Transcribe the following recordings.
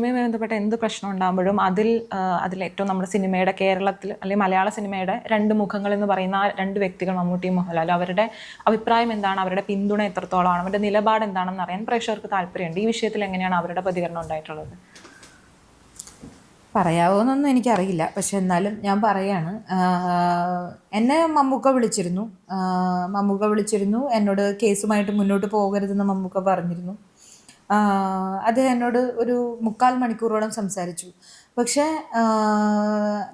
സിനിമയുമായി ബന്ധപ്പെട്ട എന്ത് പ്രശ്നം ഉണ്ടാകുമ്പോഴും അതിലേറ്റവും നമ്മുടെ സിനിമയുടെ കേരളത്തിൽ അല്ലെങ്കിൽ മലയാള സിനിമയുടെ രണ്ട് മുഖങ്ങൾ എന്ന് പറയുന്ന ആ രണ്ട് വ്യക്തികൾ മമ്മൂട്ടിയും മോഹൻലാലും അവരുടെ അഭിപ്രായം എന്താണ്, അവരുടെ പിന്തുണ എത്രത്തോളമാണ്, അവരുടെ നിലപാട് എന്താണെന്ന് അറിയാൻ പ്രേക്ഷകർക്ക് താല്പര്യമുണ്ട്. ഈ വിഷയത്തിൽ എങ്ങനെയാണ് അവരുടെ പ്രതികരണം ഉണ്ടായിട്ടുള്ളത്? പറയാവോന്നൊന്നും എനിക്കറിയില്ല, പക്ഷെ എന്നാലും ഞാൻ പറയാണ്. എന്നെ മമ്മൂക്ക വിളിച്ചിരുന്നു. എന്നോട് കേസുമായിട്ട് മുന്നോട്ട് പോകരുതെന്ന് മമ്മൂക്ക പറഞ്ഞിരുന്നു. അദ്ദേഹം എന്നോട് ഒരു 3/4 മണിക്കൂറോളം സംസാരിച്ചു. പക്ഷേ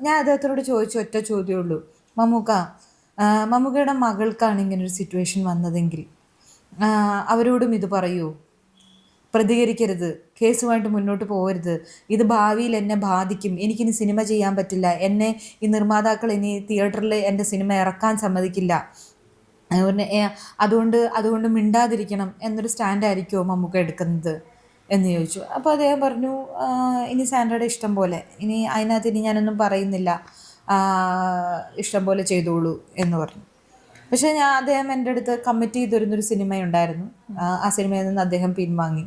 ഞാൻ അദ്ദേഹത്തിനോട് ചോദിച്ച ഒറ്റ ചോദ്യമേ ഉള്ളൂ, മമ്മൂക്കയുടെ മകൾക്കാണ് ഇങ്ങനൊരു സിറ്റുവേഷൻ വന്നതെങ്കിൽ അവരോടും ഇത് പറയൂ, പ്രതികരിക്കരുത്, കേസുമായിട്ട് മുന്നോട്ട് പോകരുത്, ഇത് ഭാവിയിൽ എന്നെ ബാധിക്കും, എനിക്കിനി സിനിമ ചെയ്യാൻ പറ്റില്ല, എന്നെ ഈ നിർമ്മാതാക്കൾ ഇനി തിയേറ്ററിൽ എൻ്റെ സിനിമ ഇറക്കാൻ സമ്മതിക്കില്ല, അതുകൊണ്ട് മിണ്ടാതിരിക്കണം എന്നൊരു സ്റ്റാൻഡായിരിക്കുമോ മമ്മൂക്ക എടുക്കുന്നത് എന്ന് ചോദിച്ചു. അപ്പോൾ അദ്ദേഹം പറഞ്ഞു, ഇനി സാൻഡ്രയുടെ ഇഷ്ടം പോലെ, ഇനി അതിനകത്ത് ഇനി ഞാനൊന്നും പറയുന്നില്ല, ഇഷ്ടം പോലെ ചെയ്തോളൂ എന്ന് പറഞ്ഞു. പക്ഷേ അദ്ദേഹം എൻ്റെ അടുത്ത് കമ്മിറ്റ് ചെയ്തിരുന്നൊരു സിനിമയുണ്ടായിരുന്നു. ആ സിനിമയിൽ നിന്ന് അദ്ദേഹം പിൻവാങ്ങി.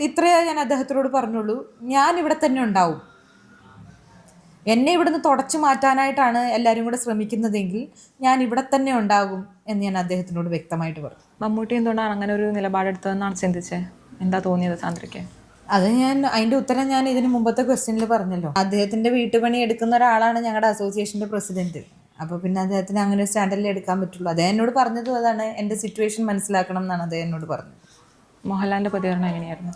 ഇത്രയേ ഞാൻ അദ്ദേഹത്തിനോട് പറഞ്ഞുള്ളൂ, ഞാൻ ഇവിടെ തന്നെ ഉണ്ടാവും. എന്നെ ഇവിടുന്ന് തുടച്ചു മാറ്റാനായിട്ടാണ് എല്ലാവരും കൂടെ ശ്രമിക്കുന്നതെങ്കിൽ ഞാൻ ഇവിടെ തന്നെ ഉണ്ടാകും എന്ന് ഞാൻ അദ്ദേഹത്തിനോട് വ്യക്തമായിട്ട് പറഞ്ഞു. മമ്മൂട്ടി എന്തുകൊണ്ടാണ് അങ്ങനെ ഒരു നിലപാടെടുത്തതെന്നാണ് ചിന്തിച്ചത്? എന്താ തോന്നിയത് സാന്ദ്രയ്ക്ക്? അതിൻ്റെ ഉത്തരം ഞാൻ ഇതിന് മുമ്പത്തെ ക്വസ്റ്റ്യനിൽ പറഞ്ഞല്ലോ. അദ്ദേഹത്തിൻ്റെ വീട്ടുപണി എടുക്കുന്ന ഒരാളാണ് ഞങ്ങളുടെ അസോസിയേഷൻ്റെ പ്രസിഡന്റ്. അപ്പോൾ പിന്നെ അദ്ദേഹത്തിന് അങ്ങനെ ഒരു സ്റ്റാൻഡല്ലേ എടുക്കാൻ പറ്റുള്ളൂ. അദ്ദേഹം എന്നോട് പറഞ്ഞതും അതാണ്, എൻ്റെ സിറ്റുവേഷൻ മനസ്സിലാക്കണം എന്നാണ് അദ്ദേഹം എന്നോട് പറഞ്ഞത്. മോഹൻലാലിൻ്റെ പ്രതികരണം എങ്ങനെയായിരുന്നു?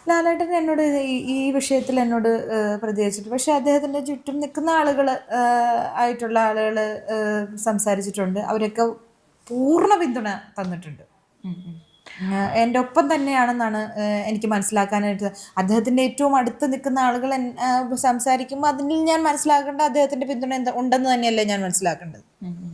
ലാലേട്ടൻ എന്നോട് ഈ വിഷയത്തിൽ എന്നോട് പ്രതികരിച്ചിട്ട്, പക്ഷേ അദ്ദേഹത്തിൻ്റെ ചുറ്റും നിൽക്കുന്ന ആയിട്ടുള്ള ആളുകൾ സംസാരിച്ചിട്ടുണ്ട്. അവരൊക്കെ പൂർണ്ണ പിന്തുണ തന്നിട്ടുണ്ട്. എൻ്റെ ഒപ്പം തന്നെയാണെന്നാണ് എനിക്ക് മനസ്സിലാക്കാനായിട്ട്. അദ്ദേഹത്തിൻ്റെ ഏറ്റവും അടുത്ത് നിൽക്കുന്ന ആളുകൾ സംസാരിക്കുമ്പോൾ അതിൽ ഞാൻ മനസ്സിലാക്കേണ്ട അദ്ദേഹത്തിൻ്റെ പിന്തുണ ഉണ്ടെന്ന് തന്നെയല്ലേ ഞാൻ മനസ്സിലാക്കേണ്ടത്.